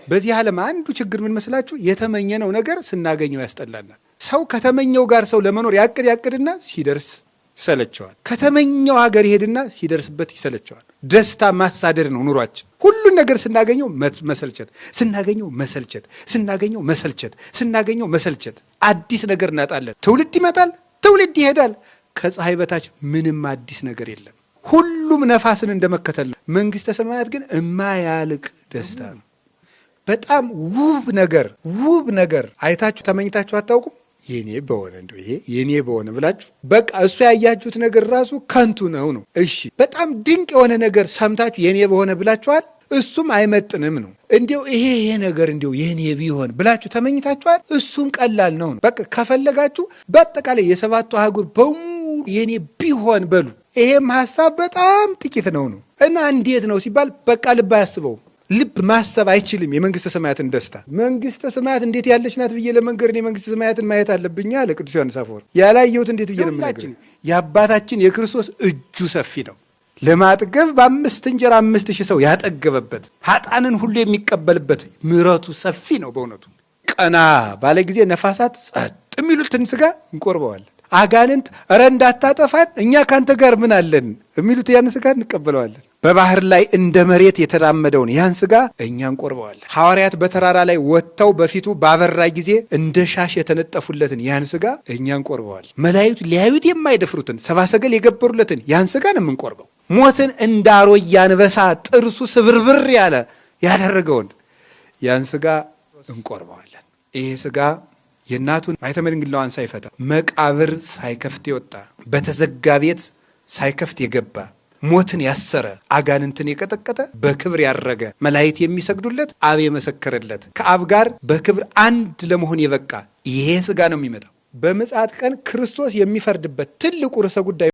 በዚህ ዓለም አንዱ ችግር ምን መስላችሁ? የተመኘነው ነገር ስናገኘው ያስጠላናል። ሰው ከተመኘው ጋር ሰው ለመኖር ያቅድና ሲደርስ ይሰለቸዋል። ከተመኘው ሀገር ይሄድና ሲደርስበት ይሰለቸዋል። ደስታ ማሳደድ ነው ኑሯችን። ሁሉን ነገር ስናገኘው መሰልቸት፣ ስናገኘው መሰልቸት፣ ስናገኘው መሰልቸት፣ ስናገኘው መሰልቸት። አዲስ ነገር እናጣለን። ትውልድ ይመጣል፣ ትውልድ ይሄዳል። ከፀሐይ በታች ምንም አዲስ ነገር የለም። ሁሉም ነፋስን እንደመከተል ነው። መንግስተ ሰማያት ግን እማያልቅ ደስታ ነው። በጣም ውብ ነገር አይታችሁ ተመኝታችሁ አታውቁም? የኔ በሆነ እንደው ይሄ የኔ በሆነ ብላችሁ በቃ እሱ ያያችሁት ነገር ራሱ ከንቱ ነው። እሺ በጣም ድንቅ የሆነ ነገር ሰምታችሁ የኔ በሆነ ብላችኋል፣ እሱም አይመጥንም ነው። እንዲው ይሄ ነገር እንዲው የኔ ቢሆን ብላችሁ ተመኝታችኋል፣ እሱም ቀላል ነው። በቃ ከፈለጋችሁ በአጠቃላይ የሰባቱ አህጉር በሙሉ የኔ ቢሆን በሉ። ይሄም ሐሳብ በጣም ጥቂት ነው። እና እንዴት ነው ሲባል በቃ ልብ አያስበውም። ልብ ማሰብ አይችልም የመንግስተ ሰማያትን ደስታ። መንግስተ ሰማያት እንዴት ያለች ናት ብዬ ለመንገር እኔ መንግስተ ሰማያትን ማየት አለብኝ አለ ቅዱስ ዮሐንስ አፈወርቅ። ያላየሁት እንዴት ብዬ ለምነግር? የአባታችን የክርስቶስ እጁ ሰፊ ነው። ለማጥገብ በ5 እንጀራ 5000 ሰው ያጠገበበት፣ ኃጣንን ሁሉ የሚቀበልበት ምሕረቱ ሰፊ ነው በእውነቱ። ቀና ባለ ጊዜ ነፋሳት ጸጥ የሚሉትን ስጋ እንቆርበዋለን። አጋንንት እረ እንዳታጠፋን እኛ ካንተ ጋር ምን አለን የሚሉት ያን ስጋ እንቀበለዋለን። በባህር ላይ እንደ መሬት የተራመደውን ያን ስጋ እኛ እንቆርበዋለን። ሐዋርያት በተራራ ላይ ወጥተው በፊቱ ባበራ ጊዜ እንደ ሻሽ የተነጠፉለትን ያን ስጋ እኛ እንቆርበዋለን። መላእክት ሊያዩት የማይደፍሩትን ሰብአ ሰገል የገበሩለትን ያን ስጋ ነው የምንቆርበው። ሞትን እንደ አሮጌ አንበሳ ጥርሱ ስብርብር ያለ ያደረገውን ያን ስጋ እንቆርበዋለን። ይሄ ስጋ የእናቱን ማኅተመ ድንግልናዋን ሳይፈታ መቃብር ሳይከፍት የወጣ በተዘጋ ቤት ሳይከፍት የገባ ሞትን ያሰረ አጋንንትን የቀጠቀጠ በክብር ያረገ መላእክት የሚሰግዱለት አብ የመሰከረለት ከአብ ጋር በክብር አንድ ለመሆን የበቃ ይሄ ስጋ ነው የሚመጣው። በምጽአት ቀን ክርስቶስ የሚፈርድበት ትልቁ ርዕሰ ጉዳይ